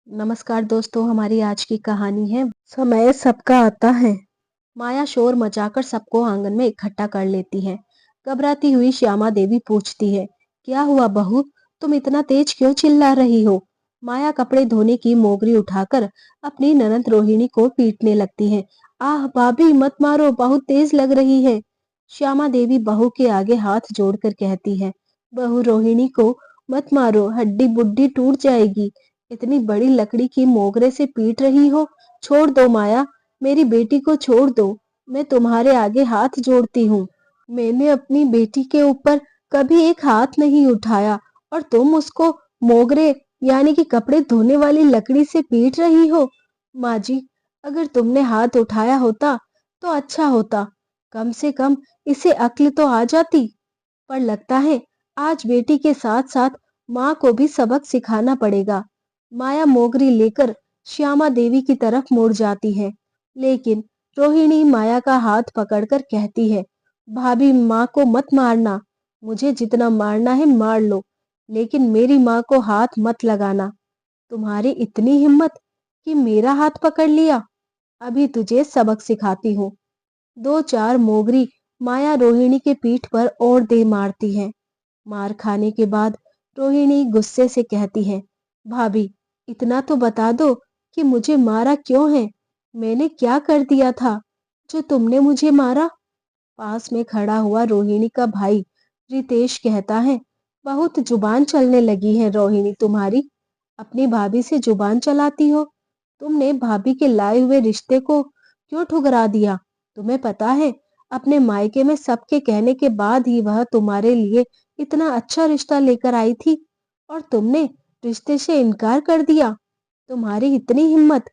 नमस्कार दोस्तों, हमारी आज की कहानी है समय सबका आता है। माया शोर मचाकर सबको आंगन में इकट्ठा कर लेती है। घबराती हुई श्यामा देवी पूछती है, क्या हुआ बहू, तुम इतना तेज क्यों चिल्ला रही हो? माया कपड़े धोने की मोगरी उठाकर अपनी ननद रोहिणी को पीटने लगती है। आह भाभी मत मारो, बहुत तेज लग रही है। श्यामा देवी बहू के आगे हाथ जोड़कर कहती है, बहू रोहिणी को मत मारो, हड्डी बुड्डी टूट जाएगी। इतनी बड़ी लकड़ी की मोगरे से पीट रही हो, छोड़ दो माया, मेरी बेटी को छोड़ दो। मैं तुम्हारे आगे हाथ जोड़ती हूँ। मैंने अपनी बेटी के ऊपर कभी एक हाथ नहीं उठाया और तुम उसको मोगरे यानी कि कपड़े धोने वाली लकड़ी से पीट रही हो। माँ जी, अगर तुमने हाथ उठाया होता तो अच्छा होता, कम से कम इसे अक्ल तो आ जाती। पर लगता है आज बेटी के साथ साथ माँ को भी सबक सिखाना पड़ेगा। माया मोगरी लेकर श्यामा देवी की तरफ मुड़ जाती है, लेकिन रोहिणी माया का हाथ पकड़कर कहती है, भाभी माँ को मत मारना, मुझे जितना मारना है मार लो, लेकिन मेरी माँ को हाथ मत लगाना। तुम्हारी इतनी हिम्मत कि मेरा हाथ पकड़ लिया, अभी तुझे सबक सिखाती हूँ। दो चार मोगरी माया रोहिणी के पीठ पर और दे मारती है। मार खाने के बाद रोहिणी गुस्से से कहती है, भाभी इतना तो बता दो कि मुझे मारा क्यों है? मैंने क्या कर दिया था जो तुमने मुझे मारा? पास में खड़ा हुआ रोहिणी का भाई रितेश कहता है, बहुत जुबान चलने लगी है रोहिणी तुम्हारी, अपनी भाभी से जुबान चलाती हो। तुमने भाभी के लाए हुए रिश्ते को क्यों ठुकरा दिया? तुम्हें पता है अपने मायके में सबके कहने के बाद ही वह तुम्हारे लिए इतना अच्छा रिश्ता लेकर आई थी और तुमने रिश्ते से इनकार कर दिया। तुम्हारी इतनी हिम्मत,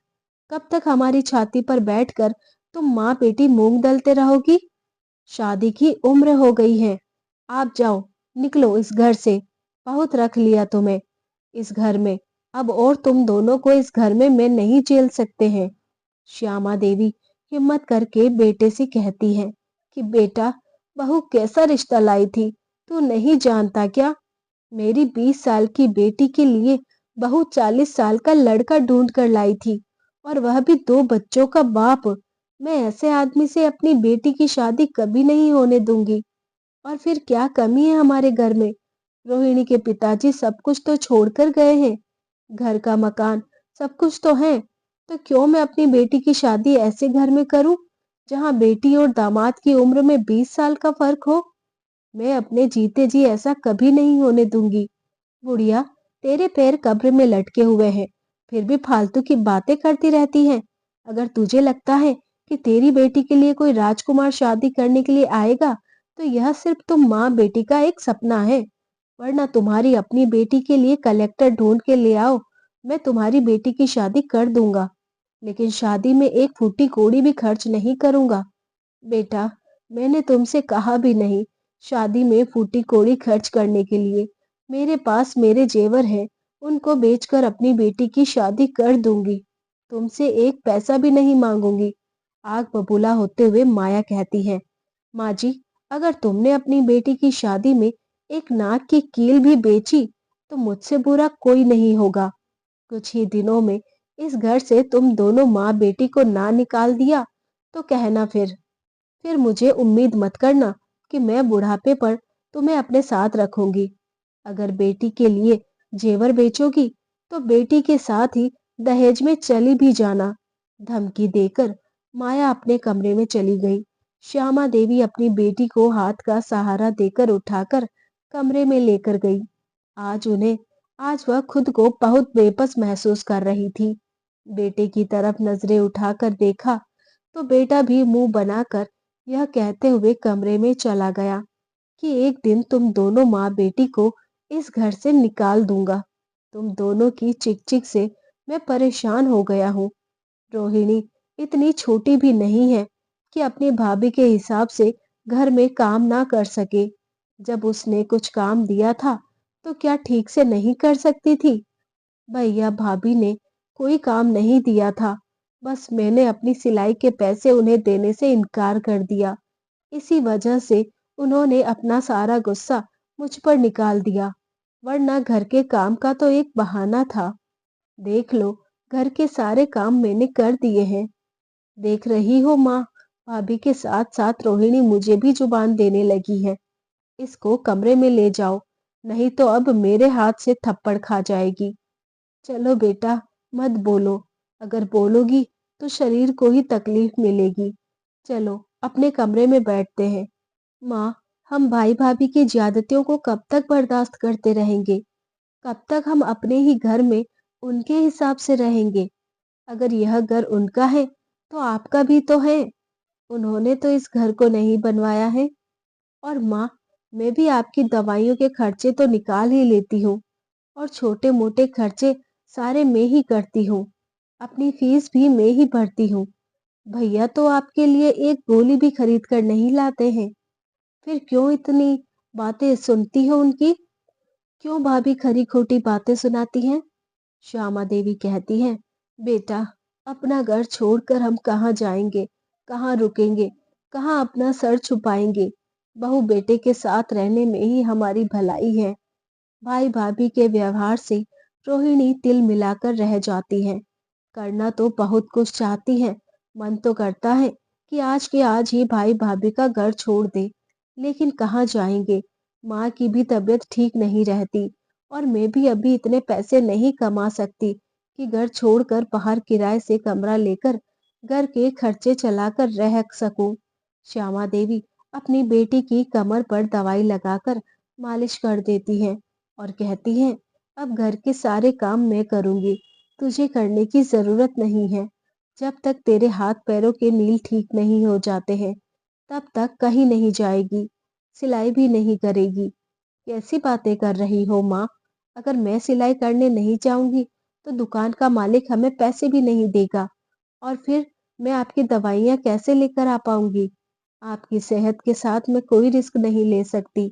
कब तक हमारी छाती पर बैठकर तुम माँ बेटी मूंग दलते रहोगी? शादी की उम्र हो गई है, आप जाओ, निकलो इस घर से। बहुत रख लिया तुम्हें इस घर में, अब और तुम दोनों को इस घर में मैं नहीं झेल सकते हैं। श्यामा देवी हिम्मत करके बेटे से कहती है कि बेटा, बहू कैसा रिश्ता लाई थी, तू नहीं जानता क्या? मेरी 20 साल की बेटी के लिए बहू 40 साल का लड़का ढूंढ कर लाई थी, और वह भी दो बच्चों का बाप। मैं ऐसे आदमी से अपनी बेटी की शादी कभी नहीं होने दूंगी। और फिर क्या कमी है हमारे घर में? रोहिणी के पिताजी सब कुछ तो छोड़कर गए हैं, घर का मकान सब कुछ तो है, तो क्यों मैं अपनी बेटी की शादी ऐसे घर में करूं जहां बेटी और दामाद की उम्र में 20 साल का फर्क हो? मैं अपने जीते जी ऐसा कभी नहीं होने दूंगी। बुढ़िया, तेरे पैर कब्र में लटके हुए हैं, फिर भी फालतू की बातें करती रहती है। अगर तुझे लगता है कि तेरी बेटी के लिए कोई राजकुमार शादी करने के लिए आएगा, तो यह सिर्फ तुम माँ बेटी का एक सपना है। वरना तुम्हारी अपनी बेटी के लिए कलेक्टर ढूंढ के ले आओ, मैं तुम्हारी बेटी की शादी कर दूंगा, लेकिन शादी में एक फूटी कौड़ी भी खर्च नहीं करूंगा। बेटा, मैंने तुमसे कहा भी नहीं शादी में फूटी कौड़ी खर्च करने के लिए। मेरे पास मेरे जेवर हैं, उनको बेचकर अपनी बेटी की शादी कर दूंगी। तुमसे एक पैसा भी नहीं मांगूंगी। आग बबूला होते हुए माया कहती है, माँ जी, अगर तुमने अपनी बेटी की शादी में एक नाक की कील भी बेची तो मुझसे बुरा कोई नहीं होगा। कुछ ही दिनों में इस घर से तुम दोनों माँ बेटी को ना निकाल दिया तो कहना फिर मुझे उम्मीद मत करना कि मैं बुढ़ापे पर तुम्हें अपने साथ रखूंगी। अगर बेटी के लिए जेवर बेचोगी तो बेटी के साथ ही दहेज में चली भी जाना। धमकी देकर माया अपने कमरे में चली गई। श्यामा देवी अपनी बेटी को हाथ का सहारा देकर उठाकर कमरे में लेकर गई। आज उन्हें आज वह खुद को बहुत बेबस महसूस कर रही थी। बेटे की तरफ नजरें उठाकर देखा तो बेटा भी मुंह बनाकर यह कहते हुए कमरे में चला गया कि एक दिन तुम दोनों माँ बेटी को इस घर से निकाल दूंगा। तुम दोनों की चिक चिक से मैं परेशान हो गया हूँ। रोहिणी इतनी छोटी भी नहीं है कि अपनी भाभी के हिसाब से घर में काम ना कर सके। जब उसने कुछ काम दिया था तो क्या ठीक से नहीं कर सकती थी? भैया भाभी ने कोई काम नहीं दिया था, बस मैंने अपनी सिलाई के पैसे उन्हें देने से इनकार कर दिया। इसी वजह से उन्होंने अपना सारा गुस्सा मुझ पर निकाल दिया, वरना घर के काम का तो एक बहाना था। देख लो, घर के सारे काम मैंने कर दिए हैं। देख रही हो माँ, भाभी के साथ साथ रोहिणी मुझे भी जुबान देने लगी है। इसको कमरे में ले जाओ, नहीं तो अब मेरे हाथ से थप्पड़ खा जाएगी। चलो बेटा, मत बोलो। अगर बोलोगी तो शरीर को ही तकलीफ मिलेगी। चलो अपने कमरे में बैठते हैं। माँ, हम भाई भाभी की ज्यादतियों को कब तक बर्दाश्त करते रहेंगे? कब तक हम अपने ही घर में उनके हिसाब से रहेंगे? अगर यह घर उनका है तो आपका भी तो है। उन्होंने तो इस घर को नहीं बनवाया है। और माँ, मैं भी आपकी दवाइयों के खर्चे तो निकाल ही लेती हूँ, और छोटे मोटे खर्चे सारे मैं ही करती हूँ। अपनी फीस भी मैं ही भरती हूँ। भैया तो आपके लिए एक गोली भी खरीद कर नहीं लाते हैं। फिर क्यों इतनी बातें सुनती हो उनकी? क्यों भाभी खरी खोटी बातें सुनाती हैं? श्यामा देवी कहती हैं, बेटा, अपना घर छोड़कर हम कहाँ जाएंगे, कहाँ रुकेंगे, कहाँ अपना सर छुपाएंगे? बहू बेटे के साथ रहने में ही हमारी भलाई है। भाई भाभी के व्यवहार से रोहिणी तिल मिलाकर रह जाती है। करना तो बहुत कुछ चाहती है। मन तो करता है कि आज के आज ही भाई भाभी का घर छोड़ दे, लेकिन कहाँ जाएंगे? माँ की भी तबीयत ठीक नहीं रहती, और मैं भी अभी इतने पैसे नहीं कमा सकती कि घर छोड़कर बाहर किराए से कमरा लेकर घर के खर्चे चलाकर रह सकूं। श्यामा देवी अपनी बेटी की कमर पर दवाई लगाकर मालिश कर देती है और कहती हैं, अब घर के सारे काम मैं करूंगी, तुझे करने की जरूरत नहीं है। जब तक तेरे हाथ पैरों के नील ठीक नहीं हो जाते हैं, तब तक कहीं नहीं जाएगी, सिलाई भी नहीं करेगी। कैसी बातें कर रही हो माँ? अगर मैं सिलाई करने नहीं जाऊंगी तो दुकान का मालिक हमें पैसे भी नहीं देगा, और फिर मैं आपकी दवाइयाँ कैसे लेकर आ पाऊंगी? आपकी सेहत के साथ मैं कोई रिस्क नहीं ले सकती।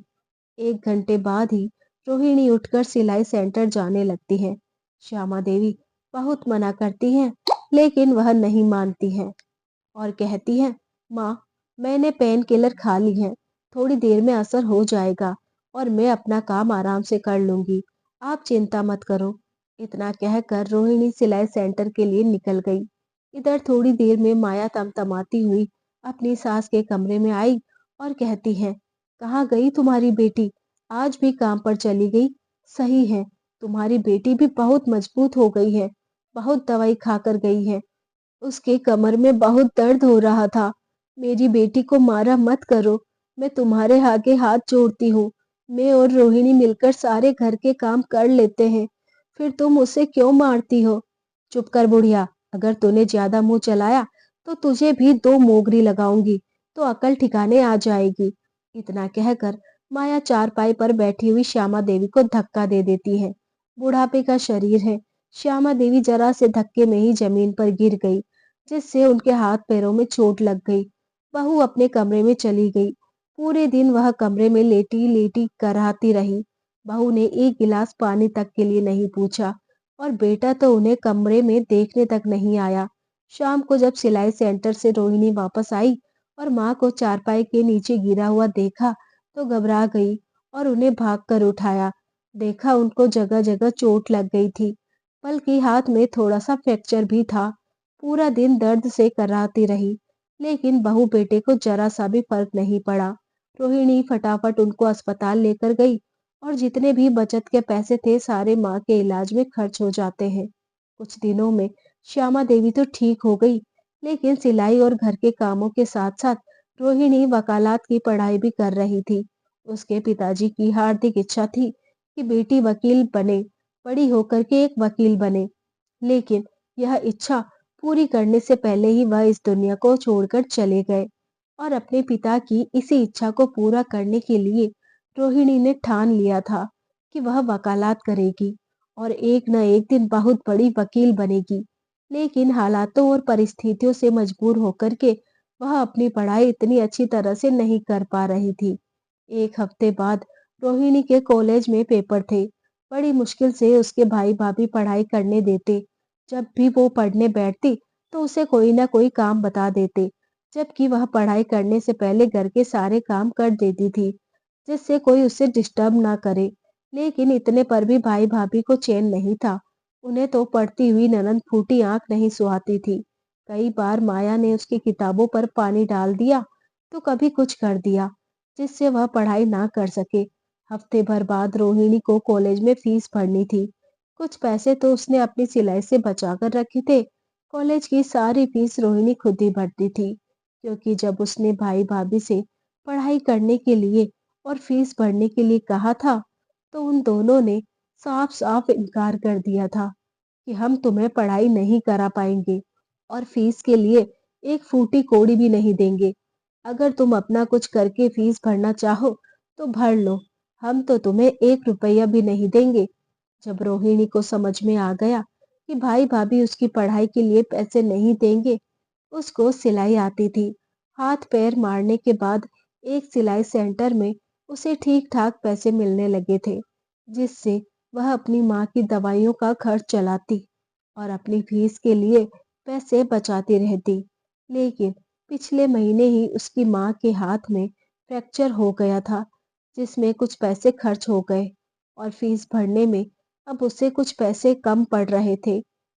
1 घंटे बाद ही रोहिणी उठकर सिलाई सेंटर जाने लगती है। श्यामा देवी बहुत मना करती हैं, लेकिन वह नहीं मानती है और कहती है, माँ, मैंने पेन किलर खा ली है, थोड़ी देर में असर हो जाएगा और मैं अपना काम आराम से कर लूंगी। आप चिंता मत करो। इतना कहकर रोहिणी सिलाई सेंटर के लिए निकल गई। इधर थोड़ी देर में माया तमतमाती हुई अपनी सास के कमरे में आई और कहती है, कहाँ गई तुम्हारी बेटी? आज भी काम पर चली गई? सही है, तुम्हारी बेटी भी बहुत मजबूत हो गई है, बहुत दवाई खाकर गई है। उसके कमर में बहुत दर्द हो रहा था। मेरी बेटी को मारा मत करो, मैं तुम्हारे आगे हाथ जोड़ती हूँ। मैं और रोहिणी मिलकर सारे घर के काम कर लेते हैं, फिर तुम उसे क्यों मारती हो? चुप कर बुढ़िया, अगर तूने ज्यादा मुंह चलाया तो तुझे भी 2 मोगरी लगाऊंगी, तो अकल ठिकाने आ जाएगी। इतना कहकर माया चारपाई पर बैठी हुई श्यामा देवी को धक्का दे देती है। बुढ़ापे का शरीर है। श्यामा देवी जरा से धक्के में ही जमीन पर गिर गई, जिससे उनके हाथ पैरों में चोट लग गई। बहू अपने कमरे में चली गई। पूरे दिन वह कमरे में लेटी लेटी कराहती रही। बहू ने एक गिलास पानी तक के लिए नहीं पूछा, और बेटा तो उन्हें कमरे में देखने तक नहीं आया। शाम को जब सिलाई सेंटर से रोहिणी वापस आई और माँ को चारपाई के नीचे गिरा हुआ देखा, तो घबरा गई और उन्हें भागकर उठाया। देखा उनको जगह जगह चोट लग गई थी, बल्कि हाथ में थोड़ा सा फ्रैक्चर भी था। पूरा दिन दर्द से कराहती रही, लेकिन बहू बेटे को जरा सा भी फर्क नहीं पड़ा। रोहिणी फटाफट उनको अस्पताल लेकर गई, और जितने भी बचत के पैसे थे सारे माँ के इलाज में खर्च हो जाते हैं। कुछ दिनों में श्यामा देवी तो ठीक हो गई, लेकिन सिलाई और घर के कामों के साथ साथ रोहिणी वकालत की पढ़ाई भी कर रही थी। उसके पिताजी की हार्दिक इच्छा थी कि बेटी वकील बने, बड़ी होकर के एक वकील बने, लेकिन यह इच्छा पूरी करने से पहले ही वह इस दुनिया को छोड़कर चले गए। और अपने पिता की इसी इच्छा को पूरा करने के लिए रोहिणी ने ठान लिया था कि वह वकालत करेगी और एक न एक दिन बहुत बड़ी वकील बनेगी। लेकिन हालातों और परिस्थितियों से मजबूर होकर के वह अपनी पढ़ाई इतनी अच्छी तरह से नहीं कर पा रही थी। 1 हफ्ते बाद रोहिणी के कॉलेज में पेपर थे। बड़ी मुश्किल से उसके भाई भाभी पढ़ाई करने देते। जब भी वो पढ़ने बैठती तो उसे कोई ना कोई काम बता देते, जबकि वह पढ़ाई करने से पहले घर के सारे काम कर देती थी, जिससे कोई उसे डिस्टर्ब ना करे। लेकिन इतने पर भी भाई भाभी को चैन नहीं था। उन्हें तो पढ़ती हुई ननद फूटी आंख नहीं सुहाती थी। कई बार माया ने उसकी किताबों पर पानी डाल दिया तो कभी कुछ कर दिया जिससे वह पढ़ाई ना कर सके। हफ्ते भर बाद रोहिणी को कॉलेज में फीस भरनी थी। कुछ पैसे तो उसने अपनी सिलाई से बचा कर रखे थे। कॉलेज की सारी फीस रोहिणी खुद ही भरती थी, क्योंकि जब उसने भाई भाभी से पढ़ाई करने के लिए और फीस भरने के लिए कहा था तो उन दोनों ने साफ साफ इनकार कर दिया था कि हम तुम्हें पढ़ाई नहीं करा पाएंगे और फीस के लिए एक फूटी कौड़ी भी नहीं देंगे। अगर तुम अपना कुछ करके फीस भरना चाहो तो भर लो, हम तो तुम्हें 1 रुपया भी नहीं देंगे। जब रोहिणी को समझ में आ गया कि भाई भाभी उसकी पढ़ाई के लिए पैसे नहीं देंगे, उसको सिलाई आती थी। हाथ पैर मारने के बाद एक सिलाई सेंटर में उसे ठीक ठाक पैसे मिलने लगे थे, जिससे वह अपनी माँ की दवाइयों का खर्च चलाती और अपनी फीस के लिए पैसे बचाती रहती। लेकिन पिछले महीने ही उसकी माँ के हाथ में फ्रैक्चर हो गया था, जिसमें कुछ पैसे खर्च हो गए और फीस भरने में अब उसे कुछ पैसे कम पड़ रहे थे।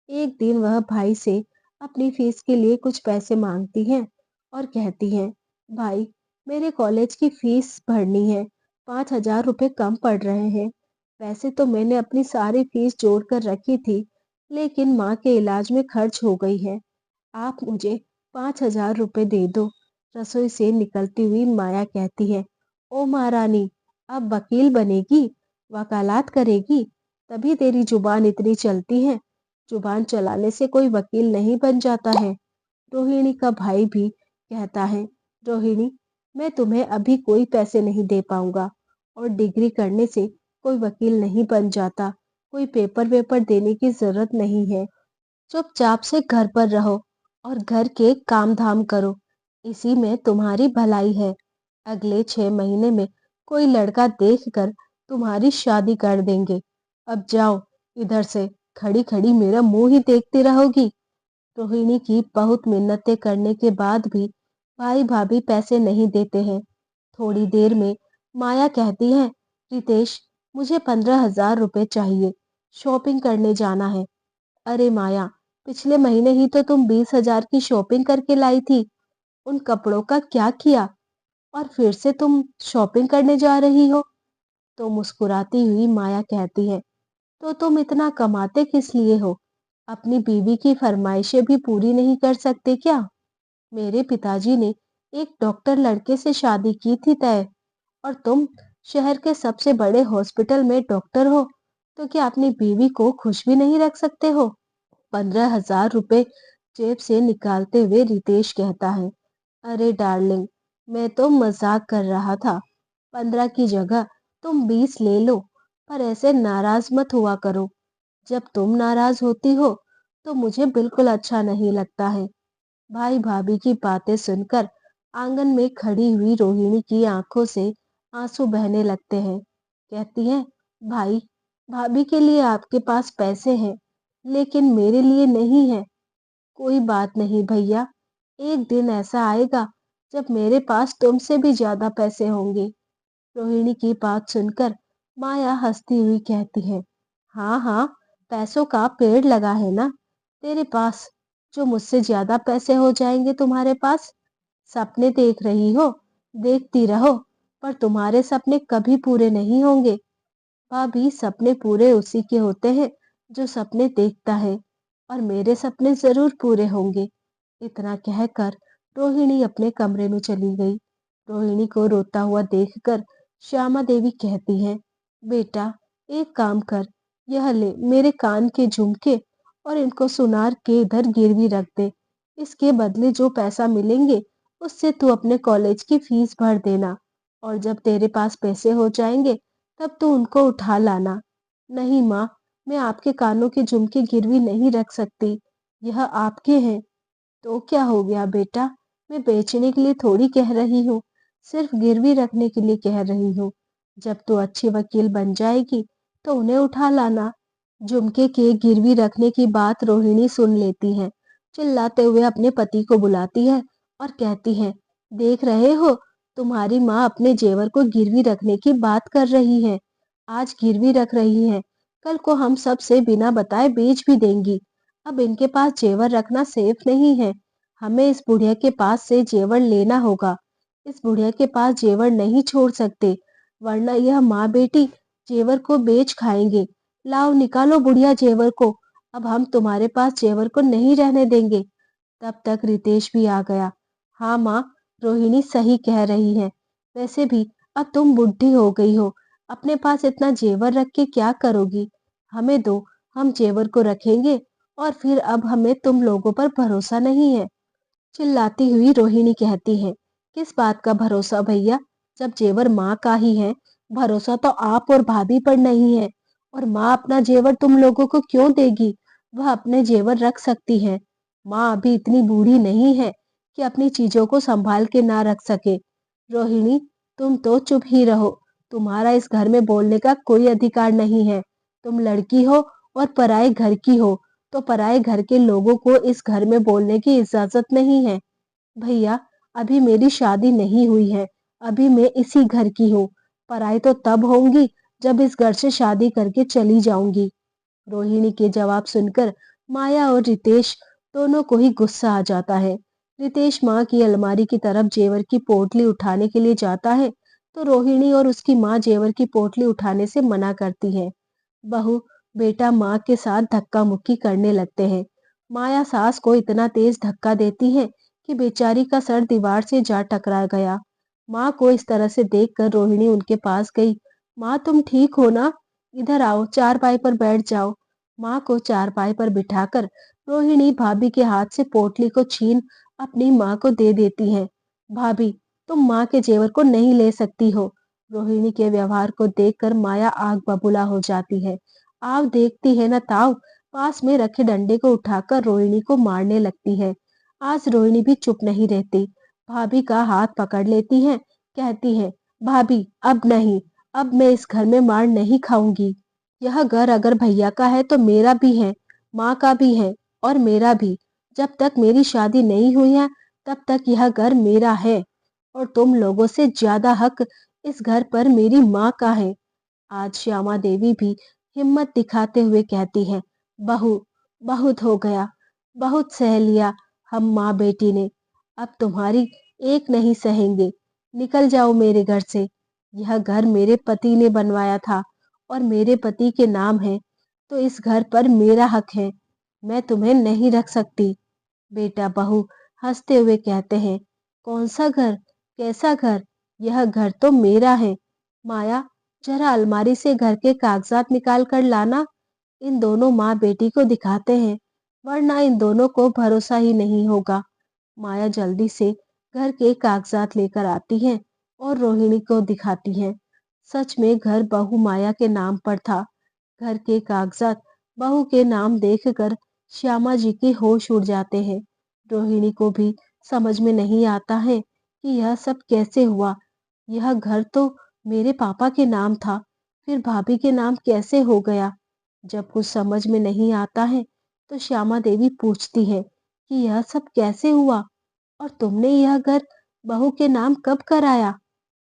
एक दिन वह भाई से अपनी फीस के लिए कुछ पैसे मांगती हैं और कहती हैं, भाई मेरे कॉलेज की फीस भरनी है, 5,000 रुपये कम पड़ रहे हैं। वैसे तो मैंने अपनी सारी फीस जोड़ कर रखी थी, लेकिन माँ के इलाज में खर्च हो गई है। आप मुझे 5,000 रुपये दे दो। रसोई से निकलती हुई माया कहती है, ओ महारानी, अब वकील बनेगी, वकालत करेगी, तभी तेरी जुबान इतनी चलती है। जुबान चलाने से कोई वकील नहीं बन जाता है। रोहिणी का भाई भी कहता है, रोहिणी, मैं तुम्हें अभी कोई पैसे नहीं दे पाऊंगा और डिग्री करने से कोई वकील नहीं बन जाता। कोई पेपर वेपर देने की जरूरत नहीं है। चुपचाप से घर पर रहो और घर के काम धाम करो, इसी में तुम्हारी भलाई है। अगले 6 महीने में कोई लड़का देखकर तुम्हारी शादी कर देंगे। अब जाओ इधर से, खड़ी खड़ी मेरा मुंह ही देखती रहोगी। रोहिणी की बहुत मिन्नतें करने के बाद भी भाई भाभी पैसे नहीं देते हैं। थोड़ी देर में माया कहती है, रितेश, मुझे 15,000 रुपये चाहिए, शॉपिंग करने जाना है। अरे माया, पिछले महीने ही तो तुम 20,000 की शॉपिंग करके लाई थी, उन कपड़ों का क्या किया और फिर से तुम शॉपिंग करने जा रही हो? तो मुस्कुराती हुई माया कहती है, तो तुम इतना कमाते किस लिए हो? अपनी बीवी की फरमाइशें भी पूरी नहीं कर सकते क्या? मेरे पिताजी ने एक डॉक्टर लड़के से शादी की थी तय, और तुम शहर के सबसे बड़े हॉस्पिटल में डॉक्टर हो, तो क्या अपनी बीवी को खुश भी नहीं रख सकते हो? 15,000 रुपये जेब से निकालते हुए रितेश कहता है, अरे डार्लिंग, मैं तो मजाक कर रहा था। 15 की जगह तुम 20 ले लो, पर ऐसे नाराज मत हुआ करो। जब तुम नाराज होती हो तो मुझे बिल्कुल अच्छा नहीं लगता है। भाई भाभी की बातें सुनकर आंगन में खड़ी हुई रोहिणी की आंखों से आंसू बहने लगते हैं। कहती है, भाई भाभी के लिए आपके पास पैसे हैं, लेकिन मेरे लिए नहीं है। कोई बात नहीं भैया, एक दिन ऐसा आएगा जब मेरे पास तुमसे भी ज्यादा पैसे होंगे। रोहिणी की बात सुनकर माया हंसती हुई कहती है, हाँ हाँ, पैसों का पेड़ लगा है ना तेरे पास, जो मुझसे ज्यादा पैसे हो जाएंगे तुम्हारे पास। सपने देख रही हो, देखती रहो, पर तुम्हारे सपने कभी पूरे नहीं होंगे। भाभी, सपने पूरे उसी के होते हैं जो सपने देखता है, और मेरे सपने जरूर पूरे होंगे। इतना कहकर रोहिणी अपने कमरे में चली गई। रोहिणी को रोता हुआ देखकर श्यामा देवी कहती है, बेटा एक काम कर, यह ले मेरे कान के झुमके और इनको सुनार के इधर गिरवी रख दे। इसके बदले जो पैसा मिलेंगे उससे तू अपने कॉलेज की फीस भर देना, और जब तेरे पास पैसे हो जाएंगे तब तू उनको उठा लाना। नहीं माँ, मैं आपके कानों के झुमके गिरवी नहीं रख सकती, यह आपके हैं। तो क्या हो गया बेटा, मैं बेचने के लिए थोड़ी कह रही हूँ, सिर्फ गिरवी रखने के लिए कह रही हूँ। जब तू अच्छी वकील बन जाएगी तो उन्हें उठा लाना। झुमके के गिरवी रखने की बात रोहिणी सुन लेती है। चिल्लाते हुए अपने पति को बुलाती है और कहती है, देख रहे हो, तुम्हारी माँ अपने जेवर को गिरवी रखने की बात कर रही है। आज गिरवी रख रही है कल को हम सब से बिना बताए बेच भी देंगी। अब इनके पास जेवर रखना सेफ नहीं है। हमें इस बुढ़िया के पास से जेवर लेना होगा। इस बुढ़िया के पास जेवर नहीं छोड़ सकते, वरना यह माँ बेटी जेवर को बेच खाएंगे। लाओ निकालो बुढ़िया जेवर को। अब हम तुम्हारे पास जेवर को नहीं रहने देंगे। तब तक रितेश भी आ गया। हाँ माँ, रोहिणी सही कह रही है। वैसे भी अब तुम बुढ़ी हो गई हो, अपने पास इतना जेवर रख के क्या करोगी? हमें दो, हम जेवर को रखेंगे। और फिर अब हमें तुम लोगों पर भरोसा नहीं है। चिल्लाती हुई रोहिणी कहती है, किस बात का भरोसा भैया? जब जेवर माँ का ही है, भरोसा तो आप और भाभी पर नहीं है। और माँ अपना जेवर तुम लोगों को क्यों देगी? वह अपने जेवर रख सकती है। माँ अभी इतनी बूढ़ी नहीं है कि अपनी चीजों को संभाल के ना रख सके। रोहिणी, तुम तो चुप ही रहो। तुम्हारा इस घर में बोलने का कोई अधिकार नहीं है। तुम लड़की हो और पराए घर की हो, तो पराए घर के लोगों को इस घर में बोलने की इजाजत नहीं है। भैया, अभी मेरी शादी नहीं हुई है। अभी मैं इसी घर की हूँ। पराई तो तब होंगी जब इस घर से शादी करके चली जाऊंगी। रोहिणी के जवाब सुनकर माया और रितेश दोनों को ही गुस्सा आ जाता है। रितेश माँ की अलमारी की तरफ जेवर की पोटली उठाने के लिए जाता है, तो रोहिणी और उसकी माँ जेवर की पोटली उठाने से मना करती है। बहू बेटा माँ के साथ धक्का मुक्की करने लगते हैं। माया सास को इतना तेज धक्का देती है कि बेचारी का सर दीवार से जा टकरा गया। माँ को इस तरह से देखकर रोहिणी उनके पास गई। माँ, तुम ठीक हो ना? इधर आओ, चारपाई पर बैठ जाओ। माँ को चारपाई पर बिठाकर रोहिणी भाभी के हाथ से पोटली को छीन अपनी माँ को दे देती है। भाभी, तुम माँ के जेवर को नहीं ले सकती हो। रोहिणी के व्यवहार को देखकर माया आग बबूला हो जाती है। आव देखती है न ताव, पास में रखे डंडे को उठाकर रोहिणी को मारने लगती है। आज रोहिणी भी चुप नहीं रहती। भाभी का हाथ पकड़ लेती है, कहती है, भाभी अब नहीं, अब मैं इस घर में मार नहीं खाऊंगी। यह घर अगर भैया का है तो मेरा भी है, माँ का भी है और मेरा भी। जब तक मेरी शादी नहीं हुई है, तब तक यह घर मेरा है। और तुम लोगों से ज्यादा हक इस घर पर मेरी माँ का है। आज श्यामा देवी भी हिम्मत दिखाते हुए कहती है, बहू, बहुत हो गया, बहुत सह लिया हम माँ बेटी ने। अब तुम्हारी एक नहीं सहेंगे। निकल जाओ मेरे घर से। यह घर मेरे पति ने बनवाया था और मेरे पति के नाम है, तो इस घर पर मेरा हक है। मैं तुम्हें नहीं रख सकती। बेटा बहू हंसते हुए कहते हैं, कौन सा घर? कैसा घर? यह घर तो मेरा है। माया, जरा अलमारी से घर के कागजात निकाल कर लाना। इन दोनों माँ बेटी को दिखाते हैं, वरना इन दोनों को भरोसा ही नहीं होगा। माया जल्दी से घर के कागजात लेकर आती है और रोहिणी को दिखाती है। सच में घर बहू माया के नाम पर था। घर के कागजात बहू के नाम देखकर श्यामा जी के होश उड़ जाते हैं। रोहिणी को भी समझ में नहीं आता है कि यह सब कैसे हुआ। यह घर तो मेरे पापा के नाम था, फिर भाभी के नाम कैसे हो गया? जब कुछ समझ में नहीं आता है, तो श्यामा देवी पूछती है कि यह सब कैसे हुआ और तुमने यह घर बहू के नाम कब कराया?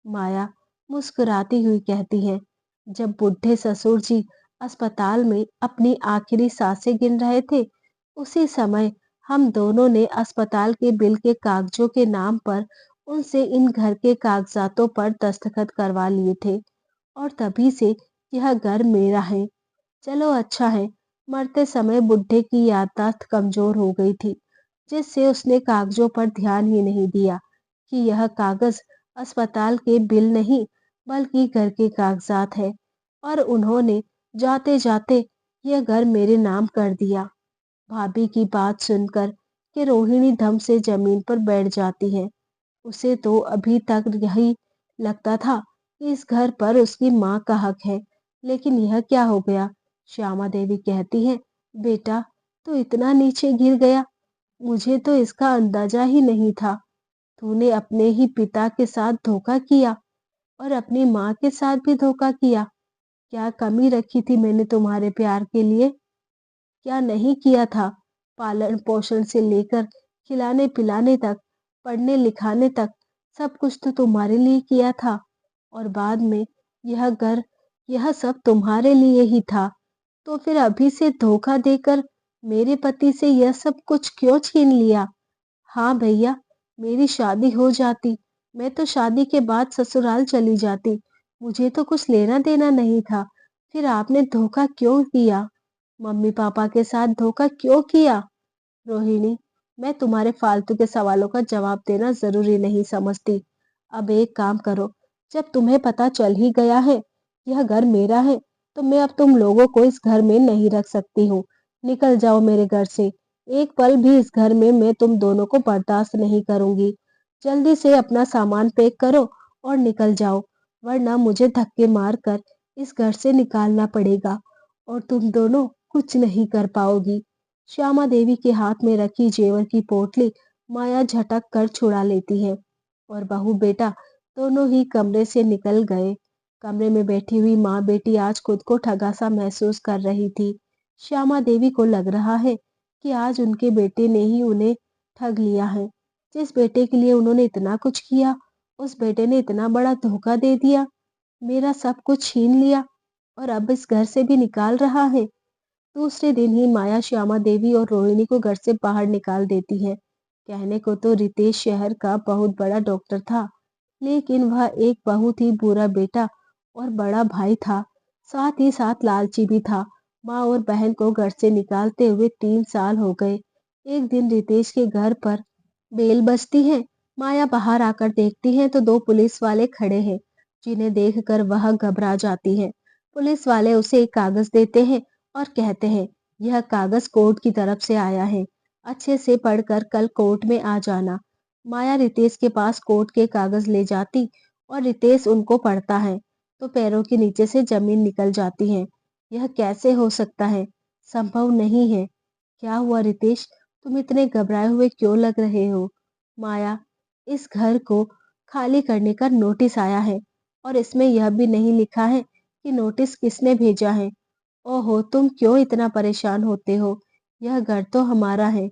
माया मुस्कुराती हुई कहती है, जब बुढ़े ससुर जी अस्पताल में अपनी आखिरी सांसें गिन रहे थे, उसी समय हम दोनों ने अस्पताल के बिल के कागजों के नाम पर उनसे इन घर के कागजातों पर दस्तखत करवा लिए थे और तभी से यह घर मेरा है। चलो अच्छा है, मरते समय बुड्ढे की याददाश्त कमजोर हो गई थी, जिससे उसने कागजों पर ध्यान ही नहीं दिया कि यह कागज अस्पताल के बिल नहीं, बल्कि घर के कागजात है। और उन्होंने जाते जाते यह घर मेरे नाम कर दिया। भाभी की बात सुनकर कि रोहिणी धम से जमीन पर बैठ जाती है। उसे तो अभी तक यही लगता था कि इस घर पर उसकी माँ का हक है, लेकिन यह क्या हो गया? श्यामा देवी कहती है, बेटा, तू इतना नीचे गिर गया, मुझे तो इसका अंदाजा ही नहीं था। तूने अपने ही पिता के साथ धोखा किया और अपनी माँ के साथ भी धोखा किया। क्या कमी रखी थी मैंने तुम्हारे प्यार के लिए? क्या नहीं किया था? पालन पोषण से लेकर खिलाने पिलाने तक, पढ़ने लिखाने तक, सब कुछ तो तुम्हारे लिए किया था। और बाद में यह घर, यह सब तुम्हारे लिए ही था। तो फिर अभी से धोखा देकर मेरे पति से यह सब कुछ क्यों छीन लिया? हाँ भैया, मेरी शादी हो जाती, मैं तो शादी के बाद ससुराल चली जाती। मुझे तो कुछ लेना देना नहीं था। फिर आपने धोखा क्यों किया? मम्मी पापा के साथ धोखा क्यों किया? रोहिणी, मैं तुम्हारे फालतू के सवालों का जवाब देना जरूरी नहीं समझती। अब एक काम करो, जब तुम्हें पता चल ही गया है, यह घर मेरा है, तो मैं अब तुम लोगों को इस घर में नहीं रख सकती हूँ। निकल जाओ मेरे घर से। एक पल भी इस घर में मैं तुम दोनों को बर्दाश्त नहीं करूंगी। जल्दी से अपना सामान पैक करो और निकल जाओ, वरना मुझे धक्के मार कर इस घर से निकालना पड़ेगा और तुम दोनों कुछ नहीं कर पाओगी। श्यामा देवी के हाथ में रखी जेवर की पोटली माया झटक कर छुड़ा लेती है और बहू बेटा दोनों ही कमरे से निकल गए। कमरे में बैठी हुई माँ बेटी आज खुद को ठगा सा महसूस कर रही थी। श्यामा देवी को लग रहा है कि आज उनके बेटे ने ही उन्हें ठग लिया है। जिस बेटे के लिए उन्होंने इतना कुछ किया, उस बेटे ने इतना बड़ा धोखा दे दिया, मेरा सब कुछ छीन लिया और अब इस घर से भी निकाल रहा है। दूसरे दिन ही माया श्यामा देवी और रोहिणी को घर से बाहर निकाल देती है। कहने को तो रितेश शहर का बहुत बड़ा डॉक्टर था, लेकिन वह एक बहुत ही बुरा बेटा और बड़ा भाई था, साथ ही साथ लालची भी था। माँ और बहन को घर से निकालते हुए 3 साल हो गए। एक दिन रितेश के घर पर बेल बजती है। माया बाहर आकर देखती है तो दो पुलिस वाले खड़े हैं, जिन्हें देखकर वह घबरा जाती है। पुलिस वाले उसे एक कागज देते हैं और कहते हैं, यह कागज कोर्ट की तरफ से आया है, अच्छे से पढ़कर कल कोर्ट में आ जाना। माया रितेश के पास कोर्ट के कागज ले जाती और रितेश उनको पढ़ता है तो पैरों के नीचे से जमीन निकल जाती है। यह कैसे हो सकता है? संभव नहीं है। क्या हुआ रितेश? तुम इतने घबराए हुए क्यों लग रहे हो? माया, इस घर को खाली करने का नोटिस आया है और इसमें यह भी नहीं लिखा है कि नोटिस किसने भेजा है। ओहो, तुम क्यों इतना परेशान होते हो? यह घर तो हमारा है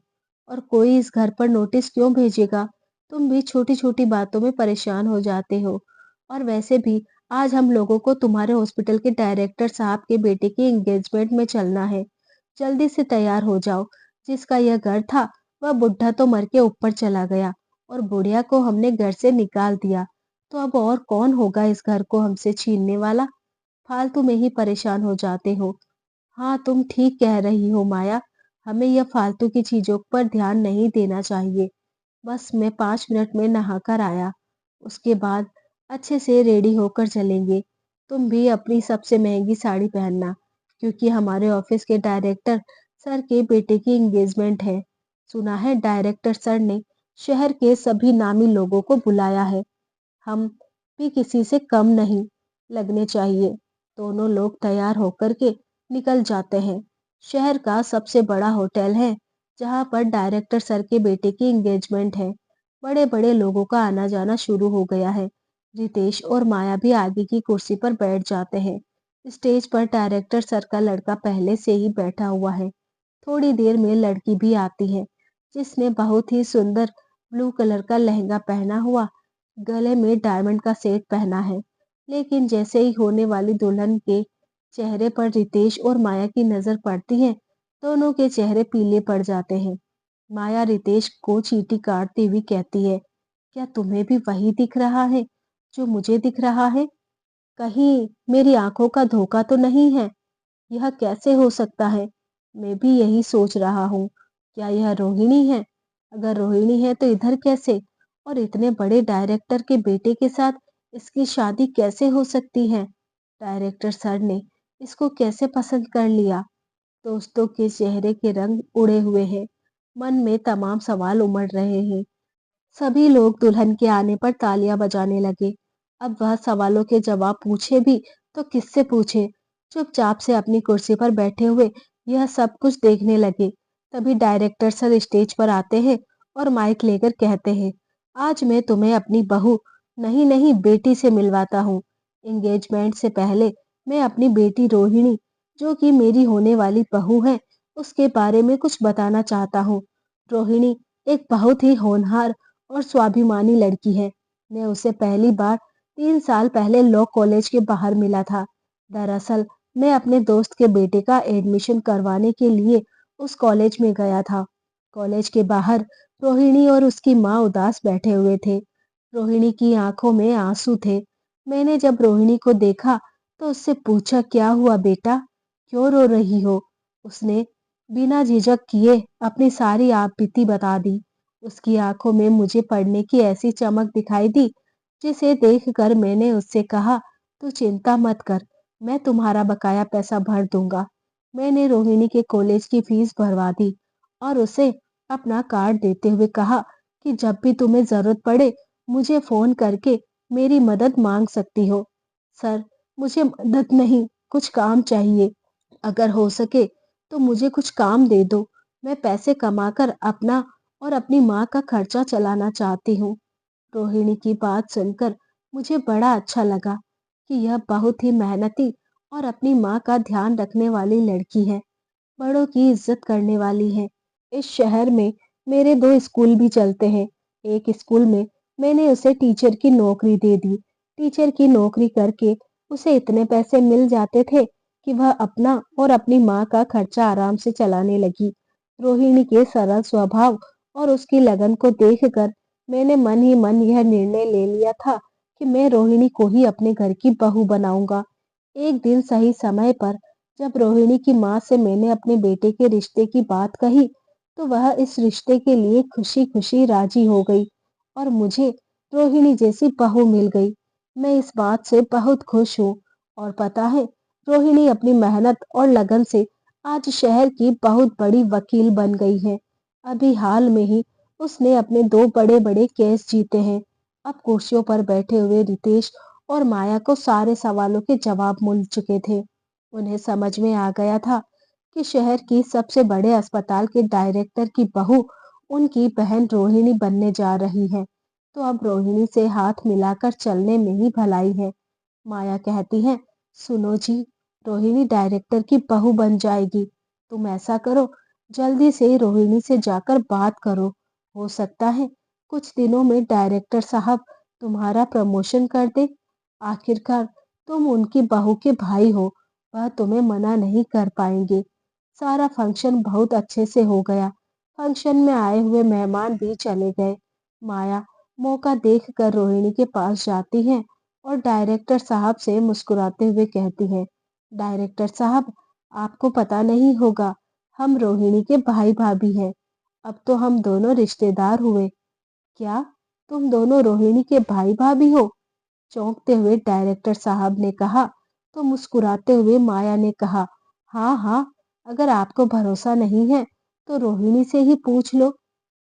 और कोई इस घर पर नोटिस क्यों भेजेगा? तुम भी छोटी-छोटी बातों में परेशान हो जाते हो। और वैसे भी आज हम लोगों को तुम्हारे हॉस्पिटल के डायरेक्टर साहब के बेटे की एंगेजमेंट में चलना है। जल्दी से तैयार हो जाओ। जिसका यह घर था, वह बुढ़ा तो मर के ऊपर चला गया और बुढ़िया को हमने घर से निकाल दिया। तो अब और कौन होगा इस घर को हमसे छीनने वाला? फालतू में ही परेशान हो जाते हो। हाँ, तुम ठीक कह रही हो माया, हमें यह फालतू की चीजों पर ध्यान नहीं देना चाहिए। बस मैं 5 मिनट में नहाकर आया, उसके बाद अच्छे से रेडी होकर चलेंगे। तुम भी अपनी सबसे महंगी साड़ी पहनना, क्योंकि हमारे ऑफिस के डायरेक्टर सर के बेटे की एंगेजमेंट है। सुना है डायरेक्टर सर ने शहर के सभी नामी लोगों को बुलाया है। हम भी किसी से कम नहीं लगने चाहिए। दोनों लोग तैयार होकर के निकल जाते हैं। शहर का सबसे बड़ा होटल है, जहां पर डायरेक्टर सर के बेटे की एंगेजमेंट है। बड़े बड़े लोगों का आना जाना शुरू हो गया है। रितेश और माया भी आगे की कुर्सी पर बैठ जाते हैं। स्टेज पर डायरेक्टर सर का लड़का पहले से ही बैठा हुआ है। थोड़ी देर में लड़की भी आती है, जिसने बहुत ही सुंदर ब्लू कलर का लहंगा पहना हुआ, गले में डायमंड का सेट पहना है। लेकिन जैसे ही होने वाली दुल्हन के चेहरे पर रितेश और माया की नजर पड़ती है, दोनों के चेहरे पीले पड़ जाते हैं। माया रितेश को चींटी काटती हुई कहती है, क्या तुम्हें भी वही दिख रहा है जो मुझे दिख रहा है? कहीं मेरी आंखों का धोखा तो नहीं है? यह कैसे हो सकता है? मैं भी यही सोच रहा हूँ। क्या यह रोहिणी है? अगर रोहिणी है तो इधर कैसे? और इतने बड़े डायरेक्टर के बेटे के साथ इसकी शादी कैसे हो सकती है? डायरेक्टर सर ने इसको कैसे पसंद कर लिया? दोस्तों के चेहरे के रंग उड़े हुए हैं। मन में तमाम सवाल उमड़ रहे हैं। सभी लोग दुल्हन के आने पर तालियां बजाने लगे। अब वह सवालों के जवाब पूछे भी तो किससे पूछे? चुपचाप से अपनी कुर्सी पर बैठे हुए यह सब कुछ देखने लगे। तभी डायरेक्टर सर स्टेज पर आते हैं और माइक लेकर कहते हैं, आज मैं तुम्हें अपनी बहू नहीं नहीं बेटी से मिलवाता हूँ। एंगेजमेंट से पहले मैं अपनी बेटी रोहिणी, जो कि मेरी होने वाली बहू है, उसके बारे में कुछ बताना चाहता हूँ। रोहिणी एक बहुत ही होनहार और स्वाभिमानी लड़की है। मैं उसे पहली बार 3 साल पहले लॉ कॉलेज के बाहर मिला था। दरअसल मैं अपने दोस्त के बेटे का एडमिशन करवाने के लिए उस कॉलेज में गया था। कॉलेज के बाहर रोहिणी और उसकी माँ उदास बैठे हुए थे। रोहिणी की आंखों में आंसू थे। मैंने जब रोहिणी को देखा तो उससे पूछा, क्या हुआ बेटा, क्यों रो रही हो? उसने बिना झिझक किए अपनी सारी आपबीती बता दी। उसकी आंखों में मुझे पढ़ने की ऐसी चमक दिखाई दी, जिसे देखकर मैंने उससे कहा, तू चिंता मत कर, मैं तुम्हारा बकाया पैसा भर दूंगा। मैंने रोहिणी के कॉलेज की फीस भरवा दी और उसे अपना कार्ड देते हुए कहा कि जब भी तुम्हें जरूरत पड़े मुझे फोन करके मेरी मदद मांग सकती हो। सर, मुझे मदद नहीं, कुछ काम चाहिए। अगर हो सके तो मुझे कुछ काम दे दो। मैं पैसे कमाकर अपना और अपनी माँ का खर्चा चलाना चाहती हूँ। रोहिणी की बात सुनकर मुझे बड़ा अच्छा लगा कि यह बहुत ही मेहनती और अपनी माँ का ध्यान रखने वाली लड़की है, बड़ों की इज्जत करने वाली है। इस शहर में मेरे दो स्कूल भी चलते हैं। एक स्कूल में मैंने उसे टीचर की नौकरी दे दी। टीचर की नौकरी करके उसे इतने पैसे मिल जाते थे कि वह अपना और अपनी माँ का खर्चा आराम से चलाने लगी। रोहिणी के सरल स्वभाव और उसकी लगन को देखकर मैंने मन ही मन यह निर्णय ले लिया था कि मैं रोहिणी को ही अपने घर की बहू बनाऊंगा। एक दिन सही समय पर जब रोहिणी की माँ से मैंने अपने बेटे के रिश्ते की बात कही, तो वह इस रिश्ते के लिए खुशी खुशी राजी हो गई और मुझे रोहिणी जैसी बहू मिल गई। मैं इस बात से बहुत खुश हूँ। और पता है, रोहिणी अपनी मेहनत और लगन से आज शहर की बहुत बड़ी वकील बन गई है। अभी हाल में ही उसने अपने दो बड़े बड़े केस जीते हैं। अब कुर्सियों पर बैठे हुए रितेश और माया को सारे सवालों के जवाब मिल चुके थे। उन्हें समझ में आ गया था कि शहर की सबसे बड़े अस्पताल के डायरेक्टर की बहू उनकी बहन रोहिणी बनने जा रही है। तो अब रोहिणी से हाथ मिलाकर चलने में ही भलाई है। माया कहती है, सुनो जी, रोहिणी डायरेक्टर की बहू बन जाएगी। तुम ऐसा करो, जल्दी से रोहिणी से जाकर बात करो। हो सकता है कुछ दिनों में डायरेक्टर साहब तुम्हारा प्रमोशन कर दे। आखिरकार तुम उनकी बहू के भाई हो, वह तुम्हें मना नहीं कर पाएंगे। सारा फंक्शन बहुत अच्छे से हो गया। फंक्शन में आए हुए मेहमान भी चले गए। माया मौका देखकर रोहिणी के पास जाती है और डायरेक्टर साहब से मुस्कुराते हुए कहती है, डायरेक्टर साहब, आपको पता नहीं होगा, हम रोहिणी के भाई भाभी हैं। अब तो हम दोनों रिश्तेदार हुए। क्या तुम दोनों रोहिणी के भाई भाभी हो? चौंकते हुए डायरेक्टर साहब ने कहा। तो मुस्कुराते हुए माया ने कहा, हाँ हाँ, अगर आपको भरोसा नहीं है तो रोहिणी से ही पूछ लो।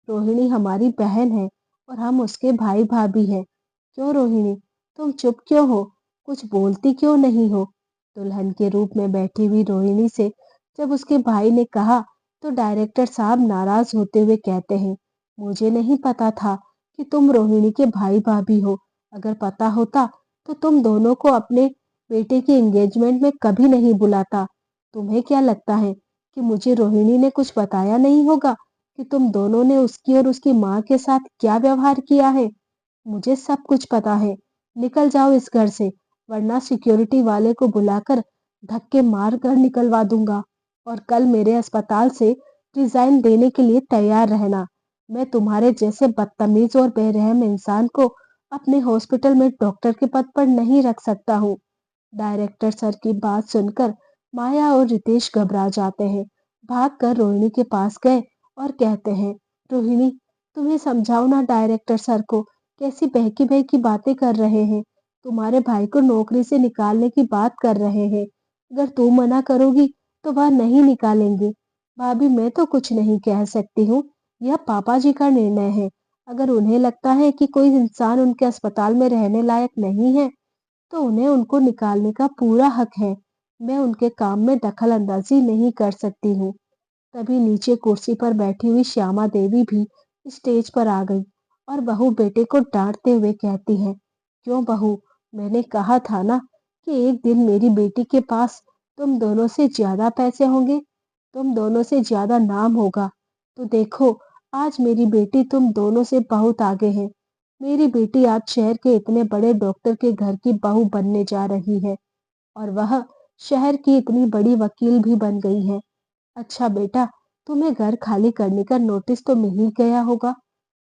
रोहिणी हमारी बहन है और हम उसके भाई भाभी हैं। क्यों रोहिणी, तुम चुप क्यों हो? कुछ बोलती क्यों नहीं हो? दुल्हन के रूप में बैठी हुई रोहिणी से जब उसके भाई ने कहा, तो डायरेक्टर साहब नाराज होते हुए कहते हैं, मुझे नहीं पता था कि तुम रोहिणी के भाई भाभी हो। अगर पता होता तो तुम दोनों को अपने बेटे की एंगेजमेंट में कभी नहीं बुलाता। तुम्हें क्या लगता है कि मुझे रोहिणी ने कुछ बताया नहीं होगा कि तुम दोनों ने उसकी और उसकी माँ के साथ क्या व्यवहार किया है? मुझे सब कुछ पता है। निकल जाओ इस घर से, वरना सिक्योरिटी वाले को बुलाकर धक्के मार कर निकलवा दूंगा। और कल मेरे अस्पताल से रिजाइन देने के लिए तैयार रहना। मैं तुम्हारे जैसे बदतमीज और बेरहम इंसान को अपने हॉस्पिटल में डॉक्टर के पद पर नहीं रख सकता हूँ। डायरेक्टर सर की बात सुनकर माया और रितेश घबरा जाते हैं। भागकर रोहिणी के पास गए और कहते हैं, रोहिणी, तुम्हें समझाओ ना डायरेक्टर सर को, कैसी बहकी बहकी बातें कर रहे हैं। तुम्हारे भाई को नौकरी से निकालने की बात कर रहे हैं। अगर तू मना करोगी तो वह नहीं निकालेंगे। भाभी, मैं तो कुछ नहीं कह सकती हूँ, यह पापा जी का निर्णय है। अगर उन्हें लगता है कि कोई इंसान उनके अस्पताल में रहने लायक नहीं है तो उन्हें उनको निकालने का पूरा हक है। मैं उनके काम में दखल अंदाजी नहीं कर सकती हूँ। तभी नीचे कुर्सी पर बैठी हुई श्यामा देवी भी स्टेज पर आ गई और बहू बेटे को डांटते हुए कहती है, क्यों बहू, मैंने कहा था ना कि एक दिन मेरी बेटी के पास तुम दोनों से ज्यादा पैसे होंगे, तुम दोनों से ज्यादा नाम होगा। तो देखो, आज मेरी बेटी तुम दोनों से बहुत आगे है। मेरी बेटी आज शहर के इतने बड़े डॉक्टर के घर की बहू बनने जा रही है और वह शहर की इतनी बड़ी वकील भी बन गई है। अच्छा बेटा, तुम्हें घर खाली करने का नोटिस तो मिल ही गया होगा।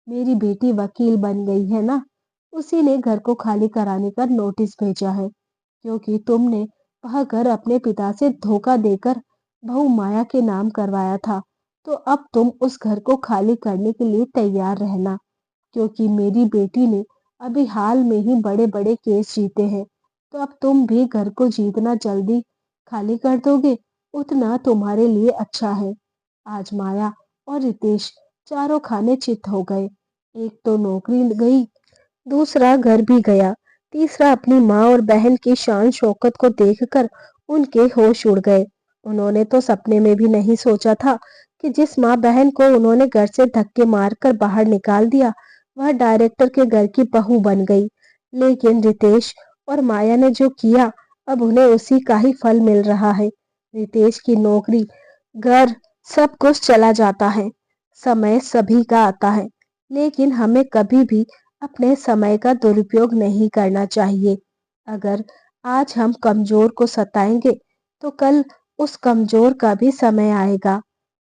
मेरी बेटी वकील बन गई है ना, उसी ने घर को खाली कराने का नोटिस भेजा है, क्योंकि तुमने वह घर अपने पिता से धोखा देकर बहू माया के नाम करवाया था। तो अब तुम उस घर को खाली करने के लिए तैयार रहना, क्योंकि मेरी बेटी ने अभी हाल में ही बड़े-बड़े केस जीते हैं। तो अब तुम भी घर को जितना जल्दी खाली कर दोगे, उतना तुम्हारे लिए अच्छा है। आज माया और रितेश चारों खाने चित हो गए। एक तो नौकरी गई, दूसरा घर भी गया, तीसरा अपनी माँ और बहन की शान शौकत को देखकर उनके होश उड़ गए। उन्होंने तो सपने में भी नहीं सोचा था कि जिस माँ बहन को उन्होंने घर से धक्के मारकर बाहर निकाल दिया, वह डायरेक्टर के घर की बहू बन गई। लेकिन रितेश और माया ने जो किया, अब उन्हें उसी का ही फल मिल रहा है। रितेश की नौकरी, घर, सब कुछ चला जाता है। समय सभी का आता है, लेकिन हमें कभी भी अपने समय का दुरुपयोग नहीं करना चाहिए। अगर आज हम कमजोर को सताएंगे, तो कल उस कमजोर का भी समय आएगा।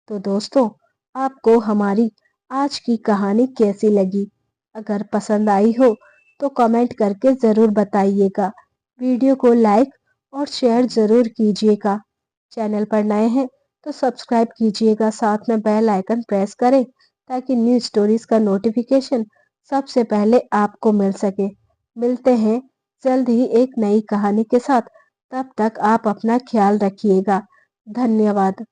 तो दोस्तों, आपको हमारी आज की कहानी कैसी लगी? अगर पसंद आई हो, तो कमेंट करके ज़रूर बताइएगा। वीडियो को लाइक और शेयर ज़रूर कीजिएगा। चैनल पर नए हैं तो सब्सक्राइब कीजिएगा, साथ में बेल आइकन प्रेस करें ताकि न्यू स्टोरीज का नोटिफिकेशन सबसे पहले आपको मिल सके। मिलते हैं जल्द ही एक नई कहानी के साथ। तब तक आप अपना ख्याल रखिएगा। धन्यवाद।